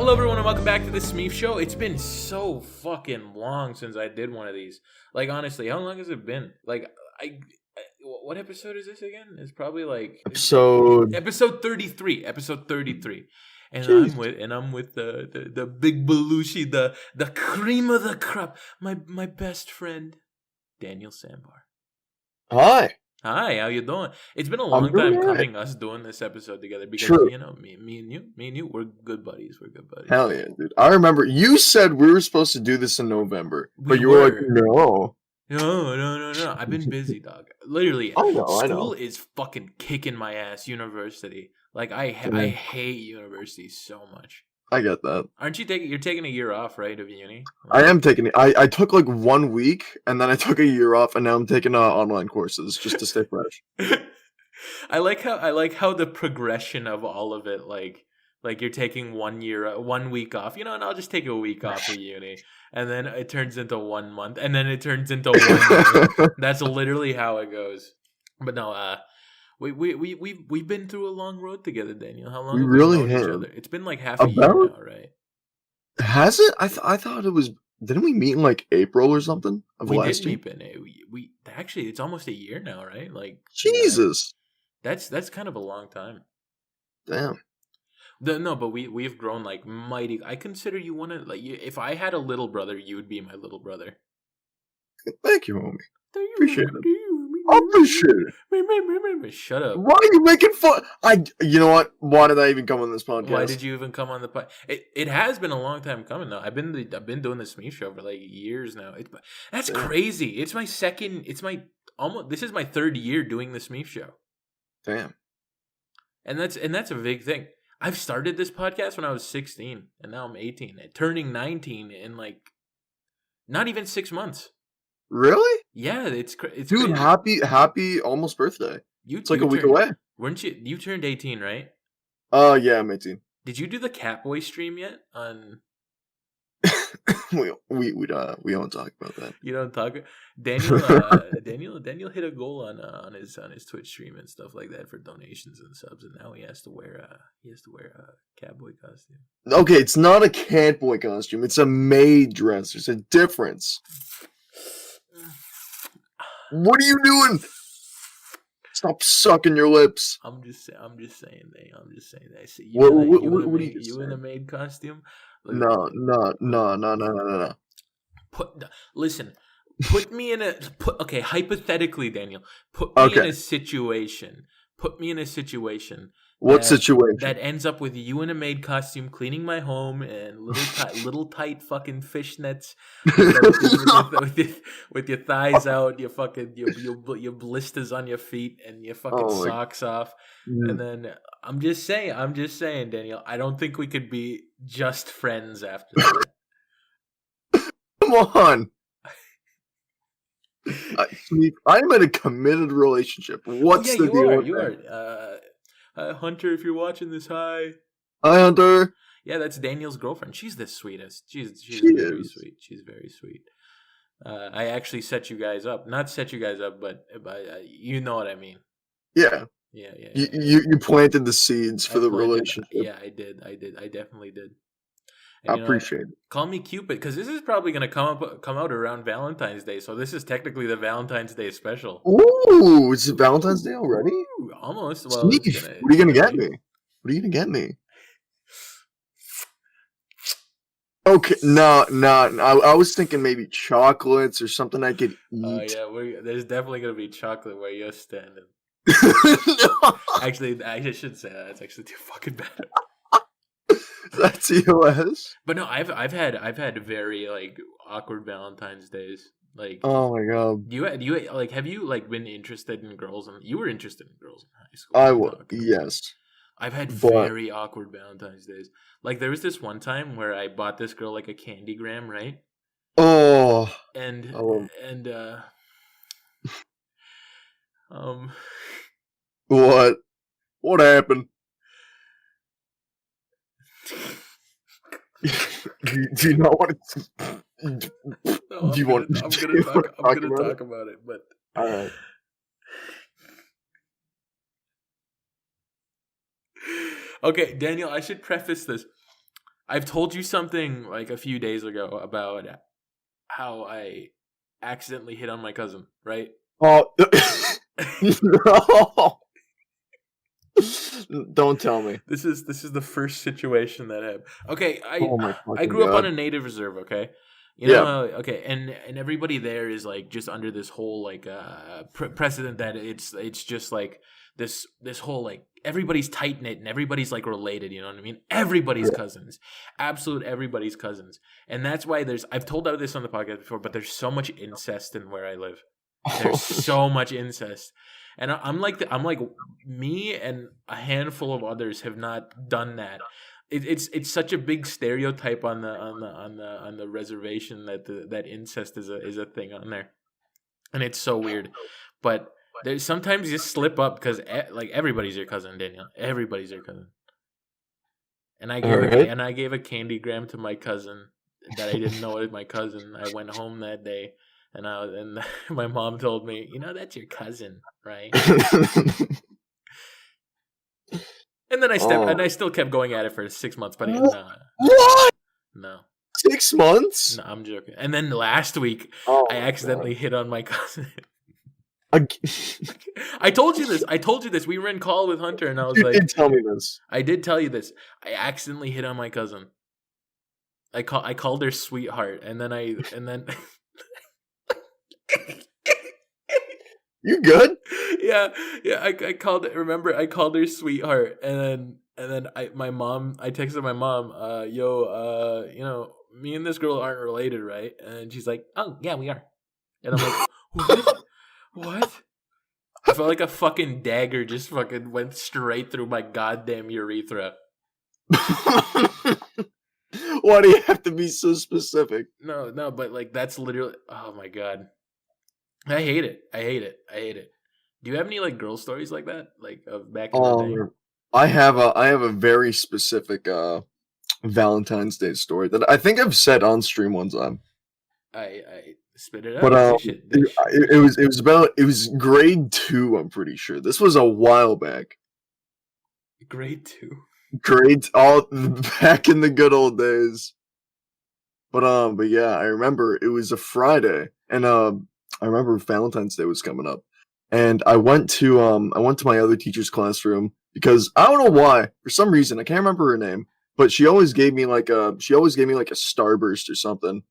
Hello, everyone, and welcome back to the Smeef Show. It's been so fucking long since I did one of these. Like, honestly, how long has it been? Like, what episode is this again? It's probably like episode 33. Episode 33. And Jeez. I'm with the big belushi, the cream of the crop, my best friend, Daniel Sambar. Hi. Hi, how you doing? It's been a long time coming, us doing this episode together because True. you know me and you, we're good buddies. We're good buddies. Hell yeah, dude. I remember you said we were supposed to do this in November, but you were like, no. No. I've been busy, dog. Literally, school is fucking kicking my ass. University, like I hate university so much. I get that. Aren't you taking? You're taking a year off, right, of uni? I am taking it. I took like 1 week, and then I took a year off, and now I'm taking online courses just to stay fresh. I like how the progression of all of it, like you're taking 1 week off, and I'll just take a week off of uni, and then it turns into 1 month, and then it turns into 1 year. That's literally how it goes. But no, we've been through a long road together, Daniel. How long we have really we known have. each other? It's been like half a year now, right? Has it? I thought it was. Didn't we meet in like April or something of last year? We actually, it's almost a year now, right? Like Jesus. That's kind of a long time. Damn. No, but we've grown like mighty. I consider you one of if I had a little brother, you would be my little brother. Thank you, homie. Appreciate it. I appreciate it. Shut up. Why are you making fun? You know what? Why did I even come on this podcast? Why did you even come on the podcast? It has been a long time coming though. I've been doing the Smeef Show for like years now. That's crazy. It's my second. This is my third year doing the Smeef Show. Damn. And that's a big thing. I've started this podcast when I was 16, and now I'm 18, turning 19 in like not even 6 months. Really? Yeah, it's dude. Crazy. Happy almost birthday. It's like a week away. Weren't you? You turned 18, right? Yeah, I'm 18. Did you do the Catboy stream yet? On we don't talk about that. You don't talk. Daniel hit a goal on his Twitch stream and stuff like that for donations and subs, and now he has to wear a Catboy costume. Okay, it's not a Catboy costume. It's a maid dress. There's a difference. What are you doing? Stop sucking your lips. I'm just saying. I see you in a maid costume. No. Listen. Put me in okay, hypothetically, Daniel. Put me in a situation. What situation? That ends up with you in a maid costume cleaning my home and little tight fucking fishnets with your thighs out, your fucking your blisters on your feet and your fucking socks off. And then I'm just saying, Daniel, I don't think we could be just friends after that. Come on. I'm in a committed relationship. What's the deal? You are. Hunter, if you're watching this, hi. Hi, Hunter. Yeah, that's Daniel's girlfriend. She's the sweetest. She's very sweet. She's very sweet. I actually set you guys up. Not set you guys up, but you know what I mean. Yeah. Yeah. You planted the seeds for the relationship. Yeah, I did. I definitely did. And, I appreciate it. Call me Cupid, because this is probably going to come out around Valentine's Day. So this is technically the Valentine's Day special. Ooh, it's Valentine's Day already? Ooh, almost. Well, what are you going to get me? What are you going to get me? Okay, no. I was thinking maybe chocolates or something I could eat. Oh, yeah. There's definitely going to be chocolate where you're standing. No. Actually, I should say that. It's actually too fucking bad. That's EOS. But no, I've had very like awkward Valentine's days. Like, oh my god, you like, have you like been interested in girls? And you were interested in girls in high school. I was, yes. I've had very awkward Valentine's days. Like, there was this one time where I bought this girl like a candygram, right? Oh, and what happened? Do you not want to? No, I'm gonna talk about it, but all right. Okay, Daniel, I should preface this. I've told you something like a few days ago about how I accidentally hit on my cousin, right? Oh, no. Don't tell me. This is the first situation that happened. Okay, I Oh my I fucking grew up on god. a native reserve. Okay, you know Yeah. how okay, and everybody there is like just under this whole like precedent that it's just like this whole like everybody's tight knit and everybody's like related. You know what I mean? Everybody's Yeah. cousins, absolute everybody's cousins, and that's why there's I've told out this on the podcast before, but there's so much incest in where I live. There's so much incest, and I'm like me and a handful of others have not done that. It's such a big stereotype on the reservation that that incest is a thing on there, and it's so weird. But there's sometimes you slip up because like everybody's your cousin, Daniel. Everybody's your cousin. And All right. I gave a candy gram to my cousin that I didn't know was my cousin. I went home that day, and my mom told me, you know, that's your cousin, right? And then Oh. I still kept going at it for 6 months, but no, What? no, 6 months? no, I'm joking. And then last week, Oh I my god. accidentally hit on my cousin. Ag- I told you this. I told you this. We were in call with Hunter, and I was You like, did tell me this. I did tell you this. I accidentally hit on my cousin. I called her sweetheart, and then You good? yeah, yeah. I called. Remember, I called her sweetheart, and then I texted my mom, yo, you know, me and this girl aren't related, right? And she's like, oh yeah, we are. And I'm like, what? What? I felt like a fucking dagger just fucking went straight through my goddamn urethra. Why do you have to be so specific? No, no, but like that's literally. Oh my god, I hate it. I hate it. I hate it. Do you have any like girl stories like that, like of back in the day? Um, I have a very specific Valentine's Day story that I think I've said on stream one time. I spit it But out. Dish it. it Dish it. was it was grade two. I'm pretty sure this was a while back. Grade two. Grades all back in the good old days. But yeah, I remember it was a Friday, and I remember Valentine's Day was coming up, and I went to my other teacher's classroom because I don't know why, for some reason I can't remember her name, but she always gave me like a starburst or something,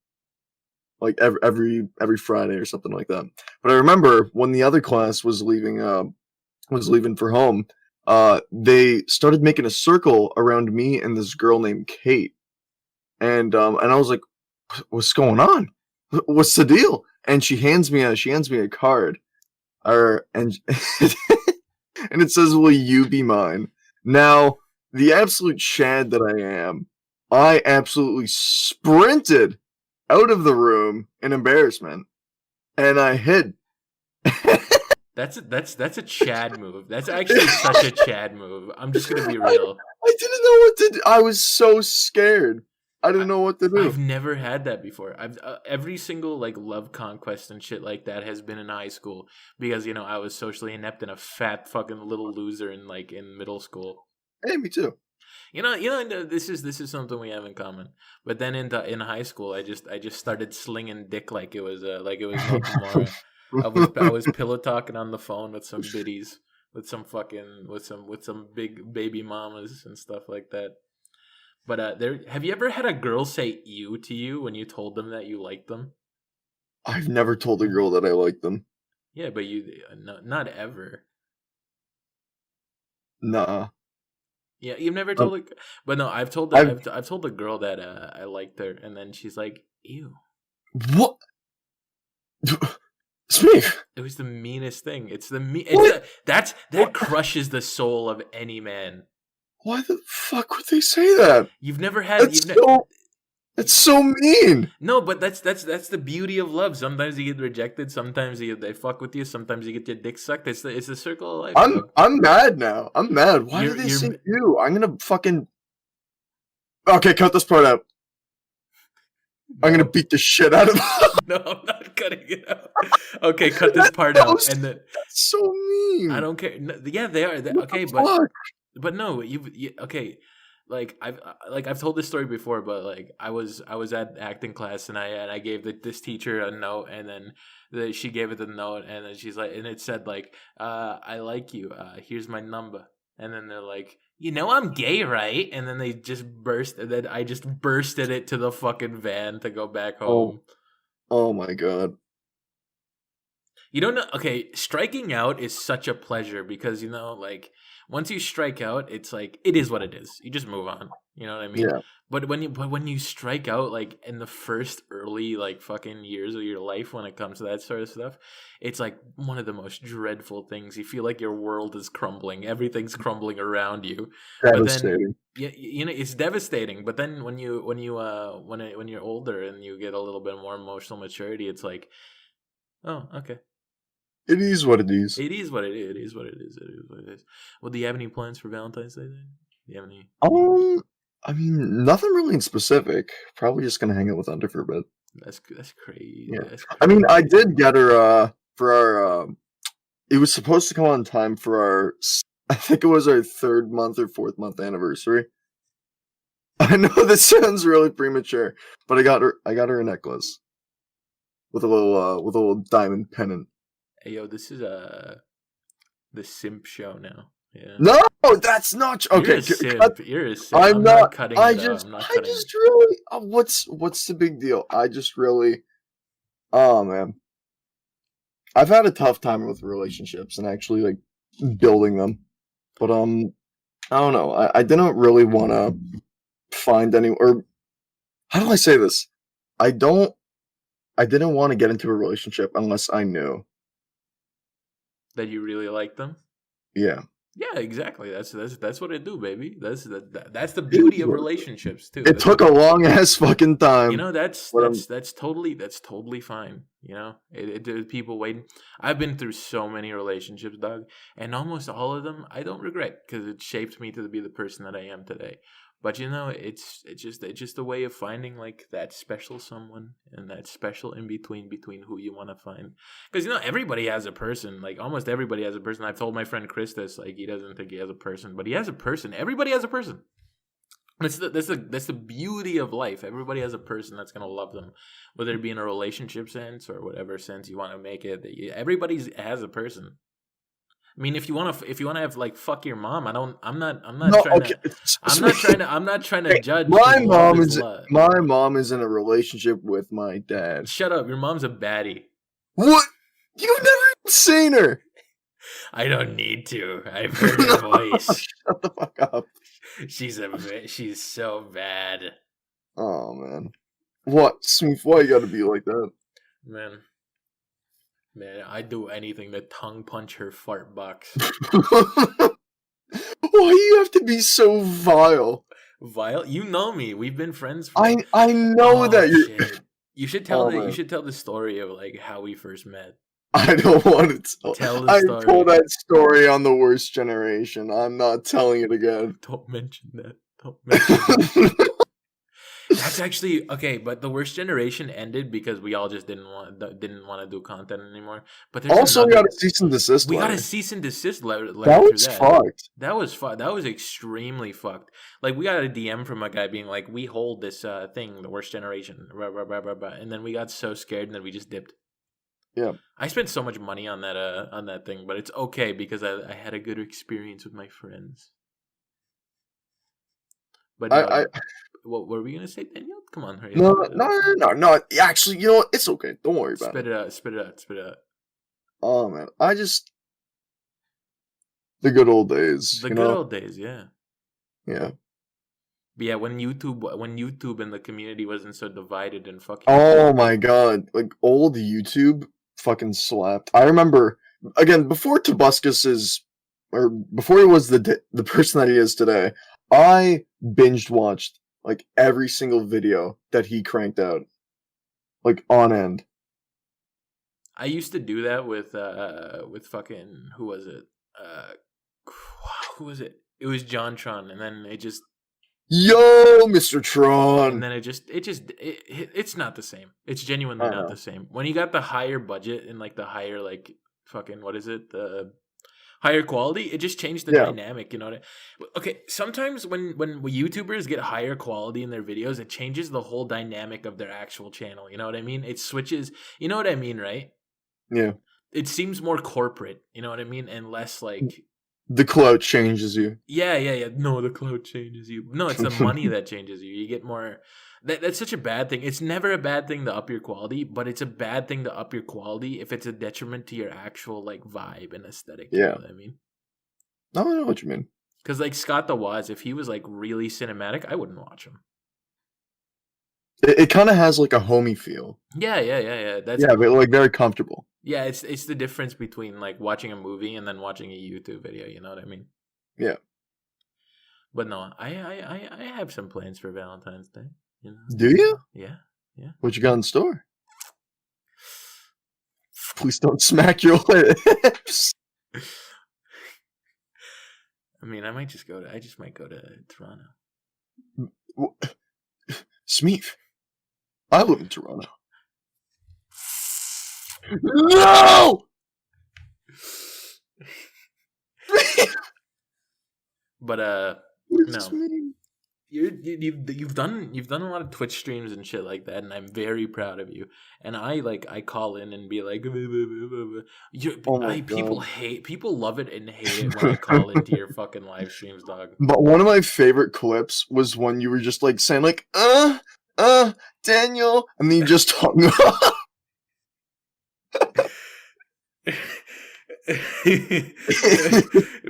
like every Friday or something like that. But I remember when the other class was leaving for home, they started making a circle around me and this girl named Kate, and I was like, what's going on? What's the deal? And she hands me a card, or and and it says, "Will you be mine?" Now, the absolute Chad that I am, I absolutely sprinted out of the room in embarrassment, and I hid. That's a Chad move. That's actually such a Chad move. I'm just gonna be real. I didn't know what to do. I was so scared. I I, didn't know what to I've do. never had that before. I've every single like love conquest and shit like that has been in high school because you know I was socially inept and a fat fucking little loser in like in middle school. Hey, me too. This is something we have in common. But then in high school, I just started slinging dick like it was no tomorrow. I was pillow talking on the phone with some biddies, with some fucking with some big baby mamas and stuff like that. But there, have you ever had a girl say "you" to you when you told them that you liked them? I've never told a girl that I like them. Yeah, but you no, not ever. Nah. Yeah, you've never Um, told a, but no, I've I've told a girl that I liked her, and then she's like, "Ew." what? Smeef. It was the meanest thing. It's the me. It's What? the, that What? crushes the soul of any man. Why the fuck would they say that? You've never had That's so. That's so mean. no, but that's the beauty of love. Sometimes you get rejected. Sometimes they fuck with you. Sometimes you get your dick sucked. It's the circle of life, dog. I'm mad now. I'm mad. Why did they say You're you? I'm gonna fucking. Okay, cut this part out. I'm gonna no. beat the shit out of. No, I'm not cutting it out. Okay, cut this part That's out, so, and then that's so I mean. don't care. No, yeah, they are. What Okay, the fuck? but no, you okay. I've told this story before, but like I was at acting class and I gave this teacher a note, and then she gave it the note, and then she's like, and it said like, I like you, here's my number. And then they're like, I'm gay, right? And then they just burst, and then I just bursted it to the fucking van to go back Oh, home. oh my god. You don't know. Okay, striking out is such a pleasure because like once you strike out, it's like it is what it is. You just move on. You know what I mean? Yeah, But when you strike out, like in the first early like fucking years of your life, when it comes to that sort of stuff, it's like one of the most dreadful things. You feel like your world is crumbling, everything's crumbling around you. But then devastating. yeah, it's devastating. But then when you're older and you get a little bit more emotional maturity, it's like, oh, okay. It is what it is. It is what it is. It is what it is. It is what it is. Well, do you have any plans for Valentine's Day then? Do you have any? Um, I mean, nothing really in specific. Probably just gonna hang out with Under for a bit. That's crazy. Yeah. That's I mean, I crazy. did get her for our it was supposed to come on time for our I think it was our 3rd month or 4th month anniversary. I know this sounds really premature, but I got her a necklace with a little diamond pendant. Hey yo, this is the simp show now. Yeah, No, that's not you're okay. a Cut. simp. You're a simp. I'm I'm not not. cutting I it out. just I'm not I cutting it. just really what's the big deal? I just really oh man. I've had a tough time with relationships and actually like building them. But I don't know. I didn't really want to find any or how do I say this? I don't I didn't want to get into a relationship unless I knew. That you really like them. Yeah. Yeah, exactly. That's what I do, baby. That's the It beauty is of what it is. relationships too. It That's the took a long ass fucking You time, know, that's but that's that's totally fine. There's people waiting. I've been through so many relationships, Doug, and almost all of them I don't regret because it shaped me to be the person that I am today. But it's just a way of finding like that special someone and that special in between who you want to find. Because everybody has a person. Like almost everybody has a person. I've told my friend Chris this. Like he doesn't think he has a person, but he has a person. Everybody has a person. That's the beauty of life. Everybody has a person that's gonna love them, whether it be in a relationship sense or whatever sense you want to make it. Everybody has a person. I mean, if you wanna have like fuck your mom, I don't. I'm not no, trying okay. to. I'm not trying to Okay, judge because love is love. my mom is in a relationship with my dad. Shut up. Your mom's a baddie. What? You've never even seen her. I don't need to. I've heard her No, voice. shut the fuck up. She's so bad, Oh man. What, Smeef? Why you gotta be like that? man. Man, I'd do anything to tongue punch her fart box. Why do you have to be so vile? Vile, you know me. We've been friends for. I know Oh that you're. shit! You should tell Oh the you man, should tell the story of like how we first met. I don't want to tell. Tell the I told story. that story on the worst generation. I'm not telling it again. Don't mention that. Don't mention that. That's actually okay, but the worst generation ended because we all just didn't want to do content anymore. But there's Also, we got another. a cease and desist We got a letter. cease and desist letter That through was that. fucked. That was extremely fucked. Like we got a DM from a guy being like, "We hold this thing, the worst generation," blah, blah, blah, blah, blah. And then we got so scared, and then we just dipped. Yeah. I spent so much money on that thing, but it's okay because I had a good experience with my friends. But I what were we gonna say, Daniel? Come on, hurry up. no no no no no. Actually, you know what? It's okay. Don't worry about Spit it. it out. Spit it out. Spit it out. Oh man, I just the good old days. The You good know? old days, yeah. Yeah. But yeah, when YouTube and the community wasn't so divided and fuck Oh YouTube. my god, like old YouTube fucking slapped. I remember again before Tobuscus's or before he was the person that he is today. I binged watched like every single video that he cranked out, like on end. I used to do that with fucking who was it? Who was it? It was JonTron, and then Yo, Mr. Tron. it's not the same. It's genuinely I not the know. same. When you got the higher budget and like the higher like fucking what is it? higher quality, it just changed the Yeah, dynamic. You know what okay, sometimes when YouTubers get higher quality in their videos, it changes the whole dynamic of their actual channel. You know what I mean? It switches. You know what I mean, right? yeah. It seems more corporate. You know what I mean, and less like. The clout changes you. Yeah. No, the cloud changes you. No, it's the money that changes you. You get more. That's such a bad thing. It's never a bad thing to up your quality, but it's a bad thing to up your quality if it's a detriment to your actual like vibe and aesthetic. You know Yeah. what I mean? No, I know what you mean. Because like Scott the Waz, if he was like really cinematic, I wouldn't watch him. It kind of has like a homey feel. Yeah. That's Yeah, but like very comfortable. yeah. It's the difference between like watching a movie and then watching a YouTube video. You know what I mean? Yeah. But no, I have some plans for Valentine's Day. You know? Do you? Yeah. What you got in store? Please don't smack your lips. I mean, I just might go to Toronto. Smeef, I live in Toronto. No! But What does no. this mean? You've done a lot of Twitch streams and shit like that, and I'm very proud of you. And I call in and be like, Oh my god. people love it and hate it when I call into your fucking live streams, dog. But one of my favorite clips was when you were just like saying like, Daniel, and then you just hung up.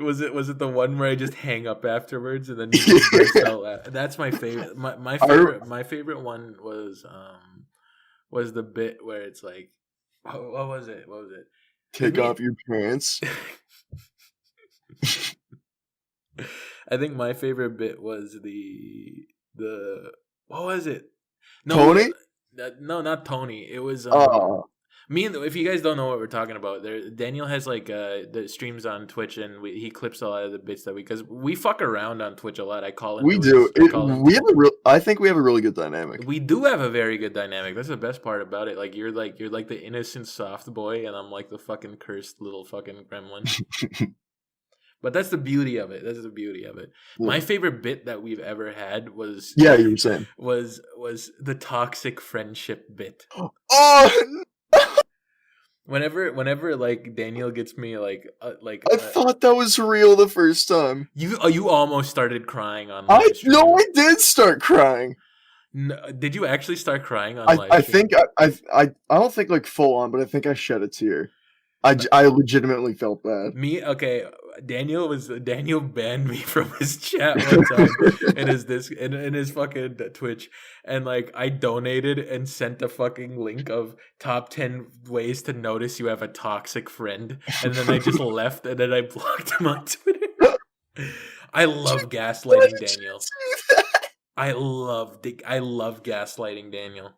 Was it the one where I just hang up afterwards and then you just burst out laughing? That's my favorite. My favorite one was the bit where it's like, what was it? Take off your pants. I think my favorite bit was the what was it? No, Tony? no, not Tony. It was Oh, me and if you guys don't know what we're talking about, Daniel has like the streams on Twitch, and he clips a lot of the bits that because we fuck around on Twitch a lot. I call into we do. we I think we have a really good dynamic. we do have a very good dynamic. That's the best part about it. Like you're like the innocent soft boy, and I'm like the fucking cursed little fucking gremlin. But that's the beauty of it. Yeah. My favorite bit that we've ever had was Yeah, you were saying. was the toxic friendship bit. Oh, Whenever like Daniel gets me I thought that was real the first time. you almost started crying on live stream. I did start crying. No, did you actually start crying on live I stream? think I don't think like full on, but I think I shed a tear. I legitimately felt bad. Daniel banned me from his chat one time in his fucking Twitch, and like I donated and sent a fucking link of top 10 ways to notice you have a toxic friend, and then I just left, and then I blocked him on Twitter. I love gaslighting Daniel. I love gaslighting Daniel.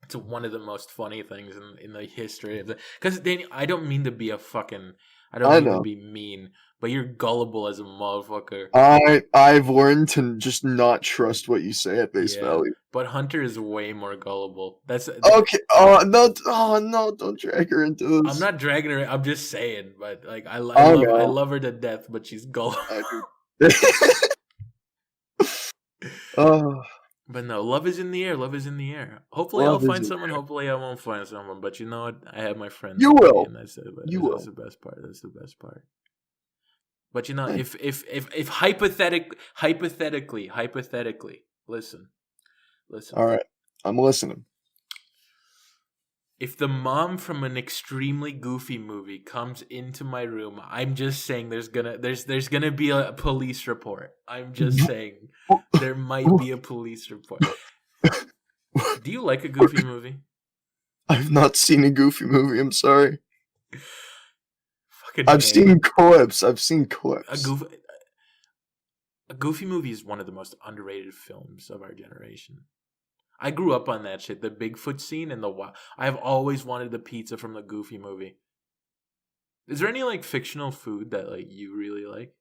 It's one of the most funny things in the history of the. Because Daniel, I don't mean to be to be mean, but you're gullible as a motherfucker. I've learned to just not trust what you say at face value. But Hunter is way more gullible. That's okay. Oh no! Don't drag her into this. I'm not dragging her. I'm just saying. But like, I love her to death, but she's gullible. Oh. But no, love is in the air. Love is in the air. Hopefully, I'll find someone. Hopefully, I won't find someone. But you know what? I have my friends. You will. And that's the best part. That's the best part. But you know, if hypothetically, listen. All right, I'm listening. If the mom from an extremely goofy movie comes into my room, I'm just saying there's gonna be a police report. I'm just saying there might be a police report. Do you like a goofy movie? I've not seen a goofy movie. I'm sorry. Fucking I've seen clips. A goofy movie is one of the most underrated films of our generation. I grew up on that shit. The Bigfoot scene and I've always wanted the pizza from the Goofy movie. Is there any like fictional food that like you really like?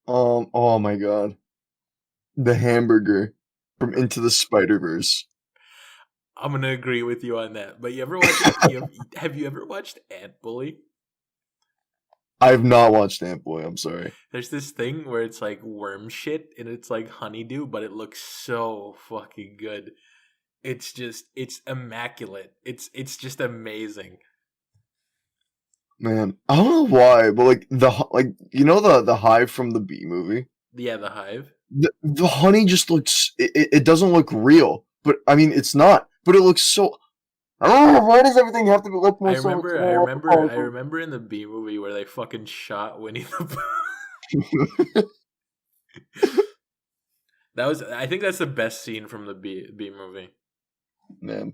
Oh my god, the hamburger from Into the Spider-Verse. I'm gonna agree with you on that. But have you ever watched Ant Bully? I've not watched Ant Boy. I'm sorry. There's this thing where it's like worm shit and it's like honeydew, but it looks so fucking good. It's immaculate. It's just amazing. Man, I don't know why, but like the hive from the Bee movie. Yeah, the hive. The honey just looks. It doesn't look real, but I mean it's not. But it looks so. I don't know, why does everything have to be look more so? I remember in the B movie where they fucking shot Winnie the Pooh. That was, I think that's the best scene from the B movie. Man,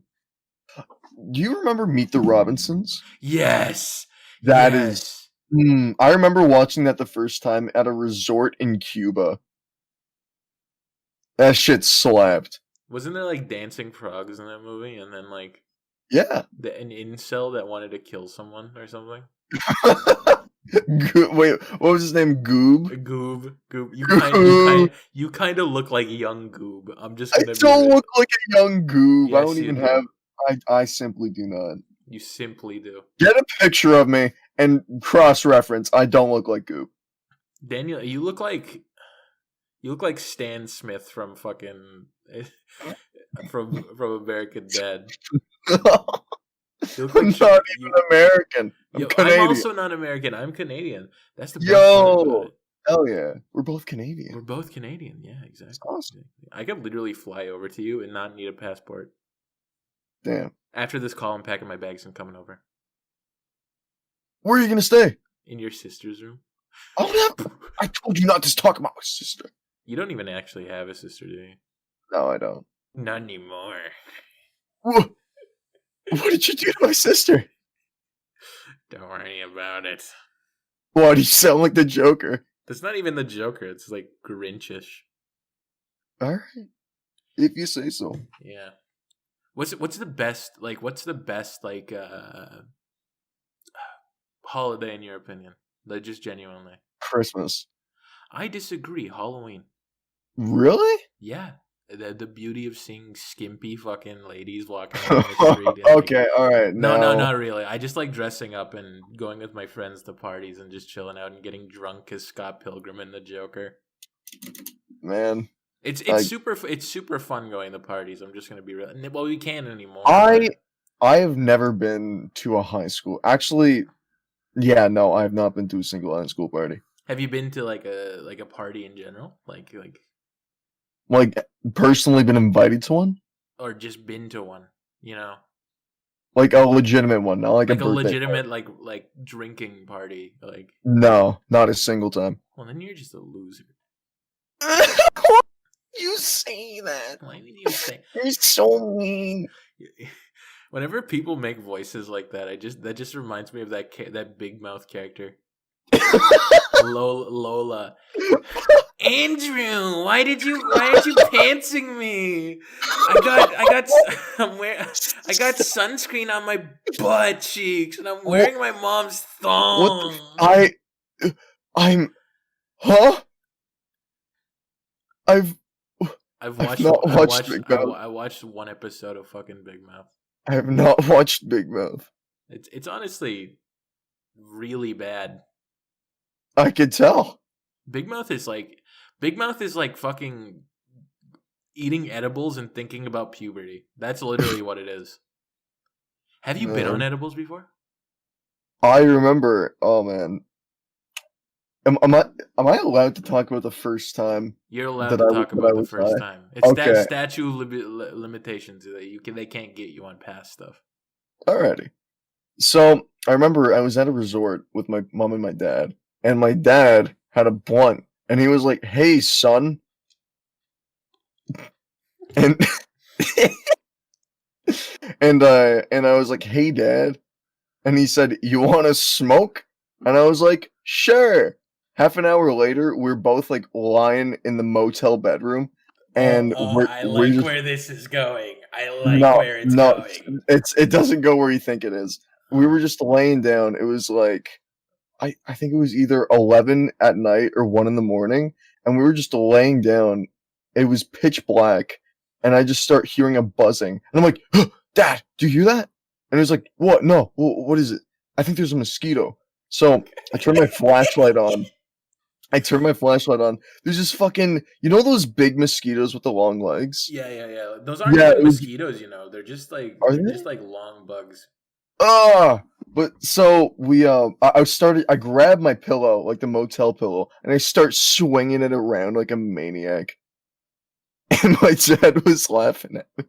do you remember Meet the Robinsons? Yes, That is. yes. I remember watching that the first time at a resort in Cuba. That shit slapped. Wasn't there like dancing frogs in that movie, and then like Yeah. an incel that wanted to kill someone or something? Wait, what was his name? Goob? Goob, Goob. Goob. You kind of look like young Goob. I'm just I gonna be don't real. look like a young Goob. I Yes, don't you even do. have. I simply do not. You simply do. Get a picture of me and cross reference. I don't look like Goob. Daniel, you look like Stan Smith from fucking from American Dad. You look I'm like not even American. I'm Canadian. I'm also not American. I'm Canadian. That's the best part about it. Hell yeah. We're both Canadian. We're both Canadian. Yeah, exactly. That's awesome. I could literally fly over to you and not need a passport. Damn. After this call, I'm packing my bags and coming over. Where are you gonna stay? In your sister's room. Oh, I told you not to talk about my sister. You don't even actually have a sister, do you? No, I don't. Not anymore. What did you do to my sister? Don't worry about it. Why do you sound like the Joker? That's not even the Joker. It's like Grinchish. All right, if you say so. Yeah. What's the best holiday in your opinion? Like just genuinely. Christmas. I disagree. Halloween. Really? Yeah. The beauty of seeing skimpy fucking ladies walking down the street. And Okay, all right. No, not really. I just like dressing up and going with my friends to parties and just chilling out and getting drunk as Scott Pilgrim and the Joker. Man, it's super fun going to parties. I'm just gonna be real. Well, we can't anymore. I have never been to a high school. Actually, yeah, no, I have not been to a single high school party. Have you been to like a party in general, like personally been invited to one, or just been to one? You know, like a legitimate one, not like a legitimate party. like drinking party. Like no, not a single time. Well, then you're just a loser. You say that? Why did you say? You're so mean. Whenever people make voices like that, that just reminds me of that big mouth character, Lola. Andrew, why did you pantsing me? I got sunscreen on my butt cheeks, and I'm wearing my mom's thong. I'm, huh? I watched one episode of fucking Big Mouth. I have not watched Big Mouth. It's honestly really bad. I could tell. Big Mouth is like fucking eating edibles and thinking about puberty. That's literally what it is. Have you been on edibles before? I remember. Oh man, am I allowed to talk about the first time? You're allowed to talk about the first time. It's okay. Statute limitations. They can't get you on past stuff. Alrighty. So I remember I was at a resort with my mom and my dad, and my dad had a blunt, and he was like, "Hey, son," and and I was like, "Hey, Dad," and he said, "You want to smoke?" And I was like, "Sure." Half an hour later, we're both like lying in the motel bedroom, and we're just, where this is going. I like where it's going. It doesn't go where you think it is. We were just laying down. It was like I think it was either 11 at night or 1 in the morning, and we were just laying down. It was pitch black, and I just start hearing a buzzing, and I'm like, oh, "Dad, do you hear that?" And he was like, "What? No, what is it? I think there's a mosquito." So I turned my flashlight on. There's this fucking, those big mosquitoes with the long legs? Yeah, yeah, yeah. Those aren't Yeah, even it was. mosquitoes, you know. Are They're they? just like long bugs. Ah, but so I grabbed my pillow, like the motel pillow, and I start swinging it around like a maniac. And my dad was laughing at me.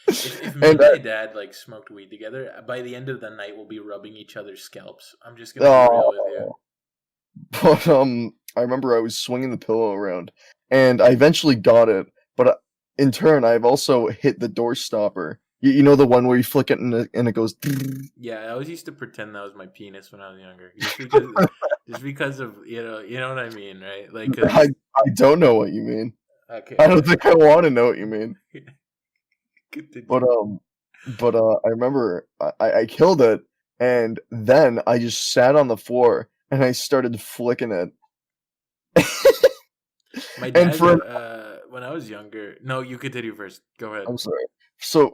If me And and my dad like smoked weed together, by the end of the night we'll be rubbing each other's scalps. I'm just gonna be real with you. oh, but I remember I was swinging the pillow around, and I eventually got it. But in turn, I've also hit the door stopper. You know the one where you flick it and it goes. Yeah, I always used to pretend that was my penis when I was younger, just because of you know what I mean, right? Like, I cause I don't know what you mean. I okay, don't think I want to know what you mean. But continue. I remember I killed it, and then I just sat on the floor and I started flicking it. My And dad, for when I was younger, no, you continue first. Go ahead. I'm sorry. So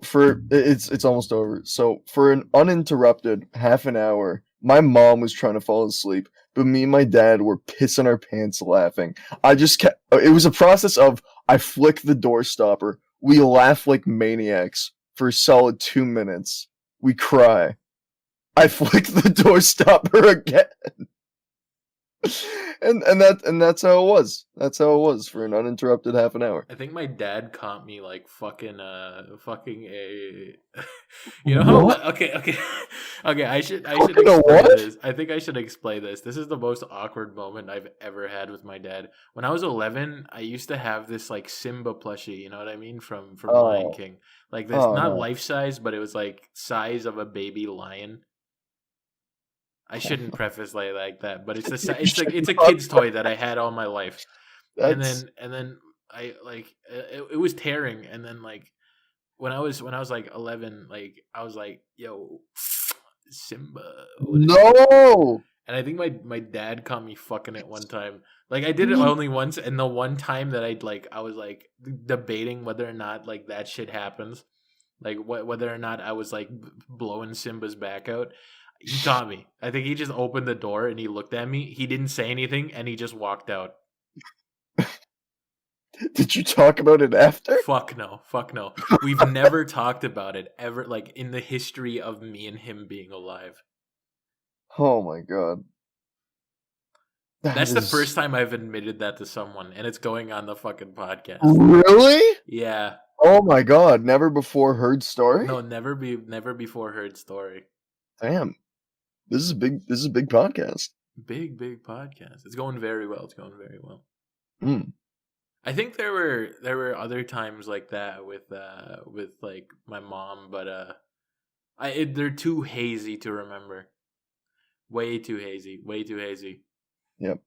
it's almost over. So for an uninterrupted half an hour, my mom was trying to fall asleep, but me and my dad were pissing our pants laughing. I just kept. It was a process of I flick the door stopper, we laugh like maniacs for a solid 2 minutes. We cry. I flick the door stopper again. And that's how it was. That's how it was for an uninterrupted half an hour. I think my dad caught me like fucking a you know how What? okay, okay. Okay, I should Fucking a explain what? this. I think I should explain this. This is the most awkward moment I've ever had with my dad. When I was 11, I used to have this like Simba plushie, you know what I mean, from Lion Oh, King. Like this, oh not no. life size, but it was like size of a baby lion. I shouldn't preface like that, but it's a kid's toy that I had all my life. That's And then I like it was tearing, and then like when I was like 11, like I was like, yo, Simba, what is up? no. And I think my dad caught me fucking it one time. Like I did it only once, and the one time that I was like debating whether or not like that shit happens, like whether or not I was like blowing Simba's back out. He caught me. I think he just opened the door and he looked at me. He didn't say anything, and he just walked out. Did you talk about it after? Fuck no. Fuck no. We've never talked about it ever, like in the history of me and him being alive. Oh my god. That That's the is first time I've admitted that to someone, and it's going on the fucking podcast. really? Yeah. Oh my god, never before heard story? No, never before heard story. Damn. This is a big podcast. Big podcast. It's going very well. It's going very well. Mm. I think there were other times like that with like my mom, but they're too hazy to remember. Way too hazy. Way too hazy. Yep.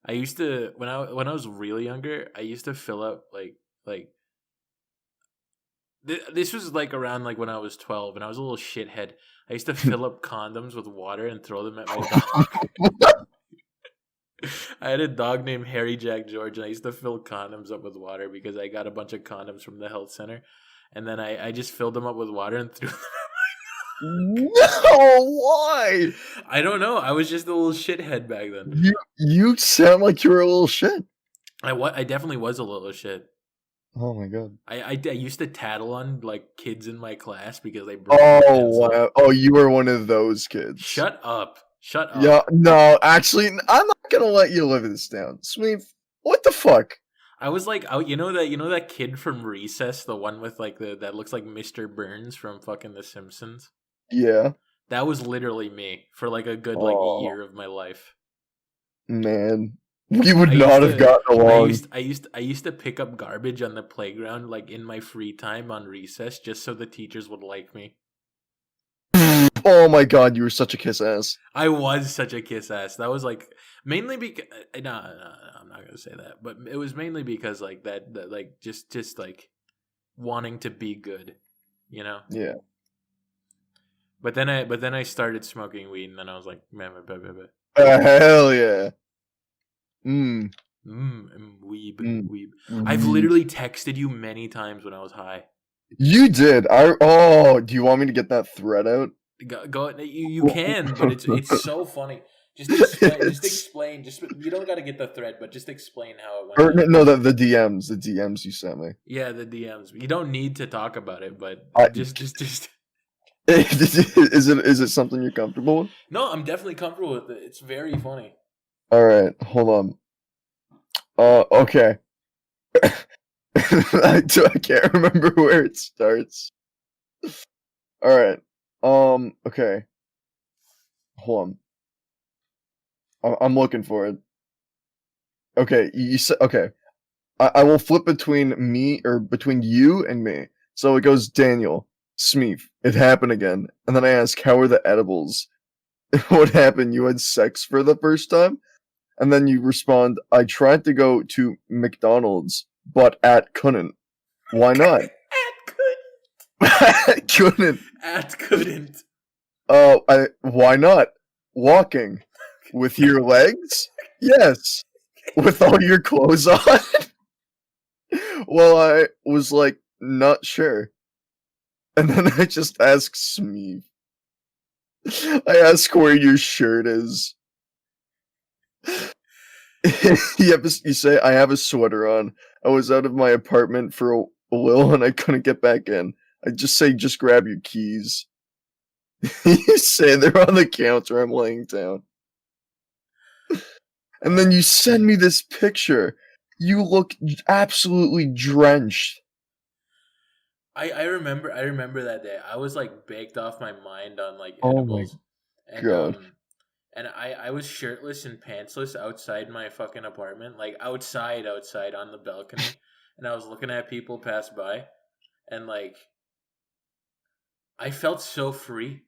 I used to when I was really younger, I used to fill up like this was like around like when I was 12 and I was a little shithead. I used to fill up condoms with water and throw them at my dog. I had a dog named Harry Jack George, and I used to fill condoms up with water because I got a bunch of condoms from the health center, and then I just filled them up with water and threw them. No, why? I don't know. I was just a little shithead back then. You sound like you're a little shit. I definitely was a little shit. Oh my god. I used to tattle on like kids in my class because they broke my Oh pencil. wow. Oh, you were one of those kids. Shut up. Shut up. Yeah, no, actually, I'm not gonna let you live this down. Smeef, what the fuck? I was like, oh, you know that kid from Recess, the one with like the that looks like Mr. Burns from fucking The Simpsons. Yeah. That was literally me for like a good like Oh, year of my life. man. We would I used not have to gotten along. I used to pick up garbage on the playground like in my free time on recess just so the teachers would like me. Oh my god, you were such a kiss ass. I was such a kiss ass. That was like mainly because no, I'm not gonna say that, but it was mainly because like that like just like wanting to be good, you know. Yeah. But then I started smoking weed, and then I was like, man, Hell yeah. Mm. weeb, Mm. weeb. I've Mm. literally texted you many times when I was high. You did. Do you want me to get that thread out? Go you can, but it's so funny. Just explain. Just It's explain. Just you don't got to get the thread, but just explain how it went or down. no, the DMs you sent me. Yeah, the DMs. You don't need to talk about it, but I just. is it something you're comfortable with? No, I'm definitely comfortable with it. It's very funny. All right, hold on. Okay. I can't remember where it starts. All right. Okay. Hold on. I'm looking for it. Okay. You said okay. I will flip between me or between you and me. So it goes Daniel, Smeef. It happened again, and then I ask, "How are the edibles?" What happened? You had sex for the first time, and then you respond, "I tried to go to McDonald's, but at couldn't. Why not?" At could Couldn't. at couldn't. Why not? Walking with your legs? Yes. With all your clothes on? Well, I was like, not sure. And then I just ask Smeef. I ask where your shirt is. You say, I have a sweater on. I was out of my apartment for a little and I couldn't get back in. I just say, just grab your keys. You say they're on the counter. I'm laying down. And then you send me this picture. You look absolutely drenched. I remember that day. I was like baked off my mind on like Oh my edibles, and god. I was shirtless and pantsless outside my fucking apartment, like outside on the balcony, and I was looking at people pass by, and like I felt so free.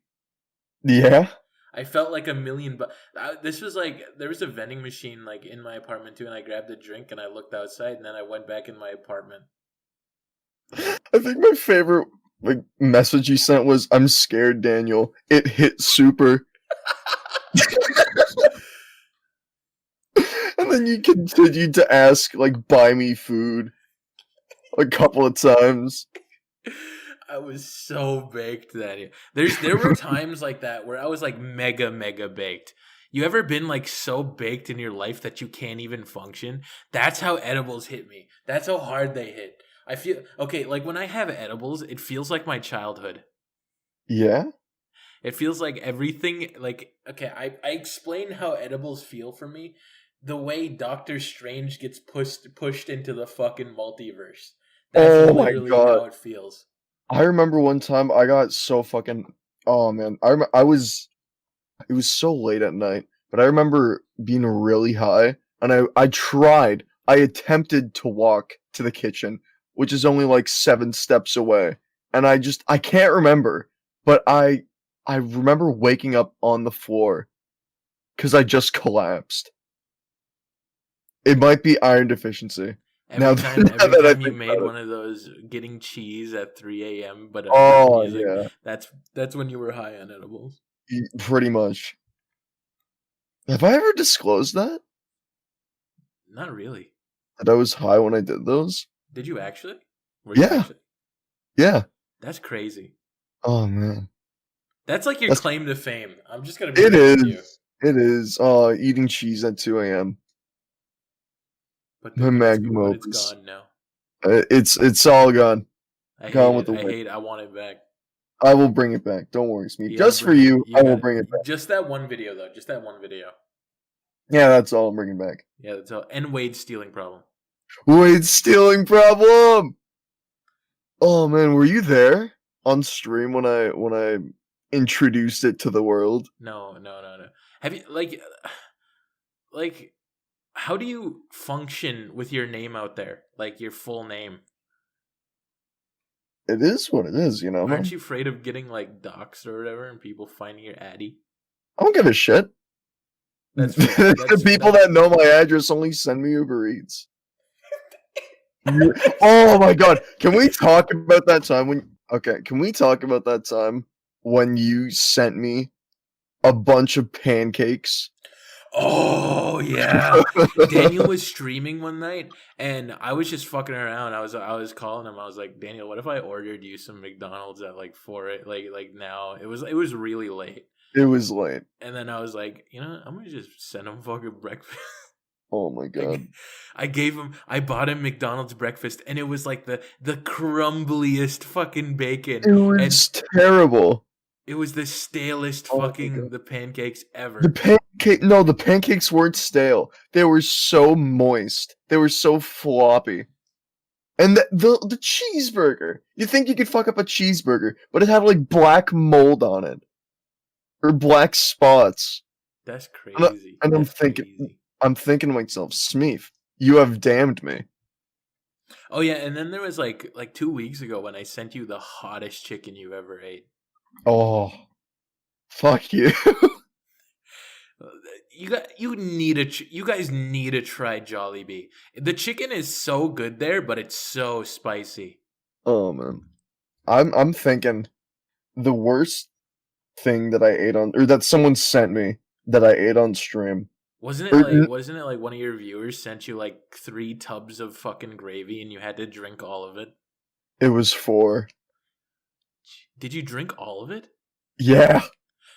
Yeah? I felt like a million. But this was like there was a vending machine like in my apartment too, and I grabbed a drink and I looked outside, and then I went back in my apartment. I think my favorite like message you sent was I'm scared, Daniel. It hit super. And then you continued to ask, like, buy me food a couple of times. I was so baked that there were times like that where I was like mega baked. You ever been like so baked in your life that you can't even function? That's how edibles hit me. That's how hard they hit. I feel okay, like when I have edibles, it feels like my childhood. Yeah? It feels like everything like okay, I explain how edibles feel for me the way Doctor Strange gets pushed into the fucking multiverse. That's Oh my literally god. how it feels. I remember one time I got so fucking oh man. I was it was so late at night, but I remember being really high and I attempted to walk to the kitchen, which is only like 7 steps away. And I can't remember, but I remember waking up on the floor cuz I just collapsed. It might be iron deficiency. Every time, Now every that I time you think made about it. one of those getting cheese at 3 a.m. but with Oh music, yeah, that's when you were high on edibles. pretty much. Have I ever disclosed that? Not really. That I was high when I did those? Did you actually? Were you Yeah, actually? yeah. That's crazy. Oh man. That's like your That's claim to fame. I'm just gonna be it real with you. is. It is. Eating cheese at 2 a.m. My magnum But it's opus. gone now. It's all gone. I hate Gone with it. the I wind. hate. I want it back. I will bring it back. Don't worry, Smeef. You gotta Just for bring it. you, You I will got bring it back. just that one video though. Just that one video. Yeah, that's all I'm bringing back. Yeah, that's all. And Wade's stealing problem. Wait, stealing problem. Oh man, were you there on stream when I introduced it to the world? No. Have you like how do you function with your name out there? Like your full name? It is what it is, you know. Aren't you afraid of getting like doxxed or whatever and people finding your addy? I don't give a shit. That's fair. The That's people that. that know my address only send me Uber Eats. Oh my god. Can we talk about that time when okay, can we talk about that time when you sent me a bunch of pancakes? Oh yeah, Daniel was streaming one night, and I was just fucking around. I was calling him. I was like, Daniel, what if I ordered you some McDonald's at like four like now? It was really late, It was late. and then I was like, I'm gonna just send him fucking breakfast. Oh my I, g- god. I bought him McDonald's breakfast, and it was like the crumbliest fucking bacon, It and was terrible. it was the stalest Oh my fucking god. the pancakes The ever. pancake no, the pancakes weren't stale. They were so moist. They were so floppy. And the cheeseburger. You think you could fuck up a cheeseburger, but it had like black mold on it. Or black spots. That's And, crazy. That's crazy. I'm thinking to myself, Smeef, you have damned me. Oh yeah, and then there was like 2 weeks ago when I sent you the hottest chicken you ever ate. Oh, fuck you. Uh, you guys need to try Jollibee. The chicken is so good there, but it's so spicy. Oh man. I'm thinking the worst thing that I ate on or that someone sent me that I ate on stream. Wasn't it Or, like wasn't it like one of your viewers sent you like 3 tubs of fucking gravy and you had to drink all of it? it was 4. Did you drink all of it? Yeah.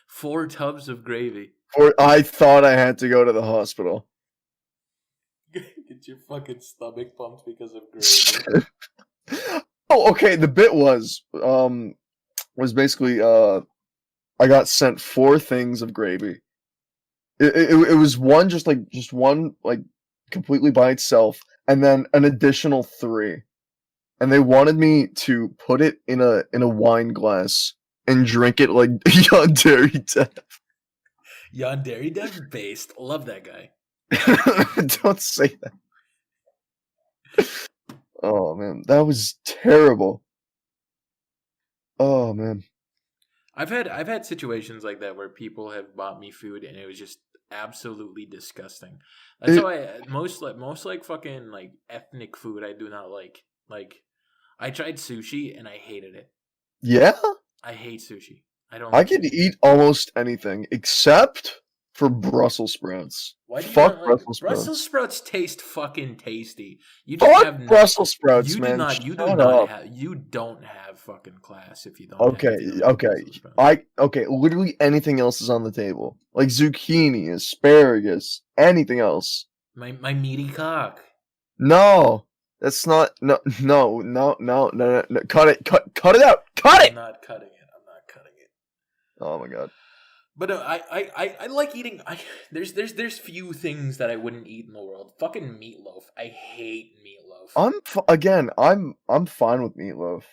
4 tubs of gravy. Or I thought I had to go to the hospital. Get your fucking stomach pumped because of gravy. Oh, okay. The bit was basically I got sent 4 things of gravy. It was one just one like completely by itself, and then an additional 3. And they wanted me to put it in a wine glass and drink it like Yandere Yandere Dev based. Love that guy. Don't say that. Oh man, that was terrible. Oh man. I've had situations like that where people have bought me food and it was just absolutely disgusting. That's It how I most fucking like ethnic food I do not like. Like I tried sushi and I hated it. yeah, I hate sushi. I don't I like could sushi. eat almost anything except for Brussels sprouts. Why do you Fuck not like Brussels Brussels sprouts. sprouts? Taste fucking tasty. You just Fuck have Brussels sprouts, you do man. not you do Shut not up. have you don't have fucking class if you don't Okay, if you don't like okay. Brussels sprouts. Literally anything else is on the table. Like zucchini, asparagus, anything else. My meaty cock. No. That's not no. Cut it out. Cut I'm it. not cutting it. I'm not cutting it. Oh my god. But I like eating. There's few things that I wouldn't eat in the world. Fucking meatloaf. I hate meatloaf. I'm fine with meatloaf.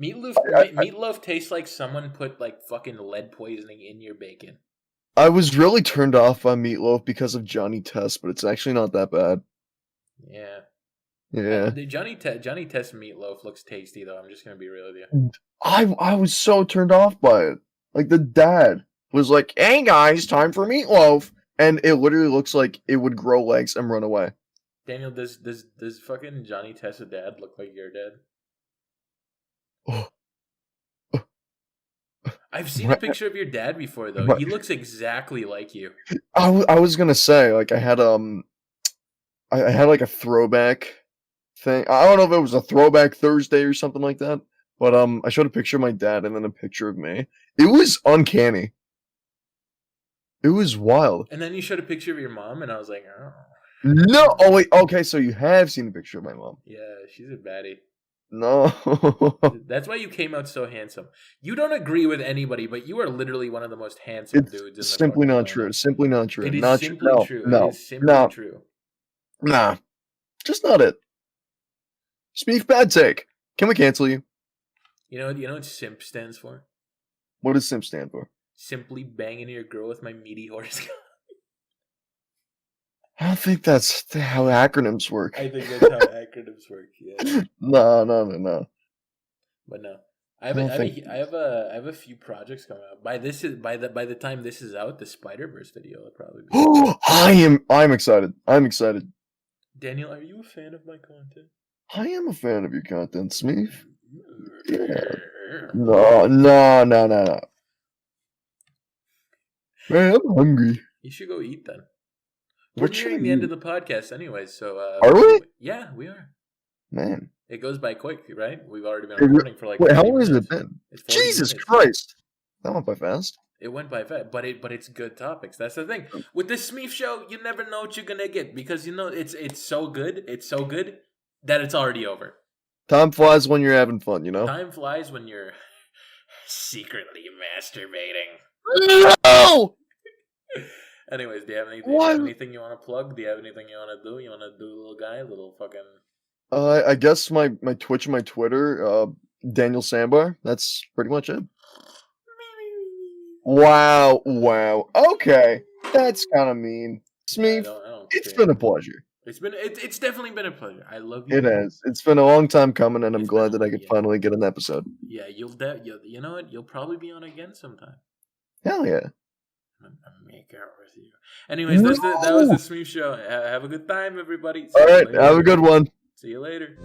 Meatloaf tastes like someone put like fucking lead poisoning in your bacon. I was really turned off by meatloaf because of Johnny Test, but it's actually not that bad. Yeah. Yeah. The Johnny Test meatloaf looks tasty though. I'm just gonna be real with you. I was so turned off by it. Like the dad was like, "Hey guys, time for meatloaf," and it literally looks like it would grow legs and run away. Daniel, does fucking Johnny Test's dad look like your dad? Oh, I've seen a picture of your dad before though. my- He looks exactly like you. I was gonna say like I had like a throwback thing. I don't know if it was a throwback Thursday or something like that, but I showed a picture of my dad and then a picture of me. It was uncanny. It was wild. And then you showed a picture of your mom, and I was like, oh. No, oh wait, okay, so you have seen a picture of my mom. Yeah, she's a baddie. No. That's why you came out so handsome. You don't agree with anybody, but you are literally one of the most handsome It's dudes in the simply fucking not planet. true. Simply not true. It is Not true. simply No, true. no, It is simply no, true. nah. Just not it. Speak bad take. Can we cancel you? You know what simp stands for? What does simp stand for? Simply banging your girl with my meaty horse. I don't think that's how acronyms work. I think that's how acronyms work. Yeah, No. but no. I don't think. I have a few projects coming out. By the time this is out, the Spider-Verse video will probably be out. I'm excited. I'm excited. Daniel, are you a fan of my content? I am a fan of your content, Smeef. Yeah. No. Man, I'm hungry. You should go eat then. We're What should I nearing the end of use? the podcast, anyways. So, Are we? yeah, we are. Man. It goes by quick, right? We've already been It re- recording for like Wait, how 40 long has it minutes. been? It's 40 Jesus minutes. Christ. That went by fast. It went by fast, but it's good topics. That's the thing with this Smeef show. You never know what you're gonna get because it's so good. It's so good that it's already over. Time flies when you're having fun, you know? Time flies when you're secretly masturbating. No! Anyways, do you have What? anything you want to plug? Do you have anything you want to do? You want to do, little guy, little fucking? I guess my Twitch and my Twitter, Daniel Sambar. That's pretty much it. Wow. Okay. That's kind of mean. Smeef, I don't it's stream. been a pleasure. It's definitely been a pleasure. I love you. It has. It's been a long time coming, and I'm It's glad been that I could finally get an episode. Yeah, you know what? You'll probably be on again sometime. Hell yeah. Make out with you. Anyways, that was the Smeef show. Have a good time, everybody. All right. Have a good one. See you later.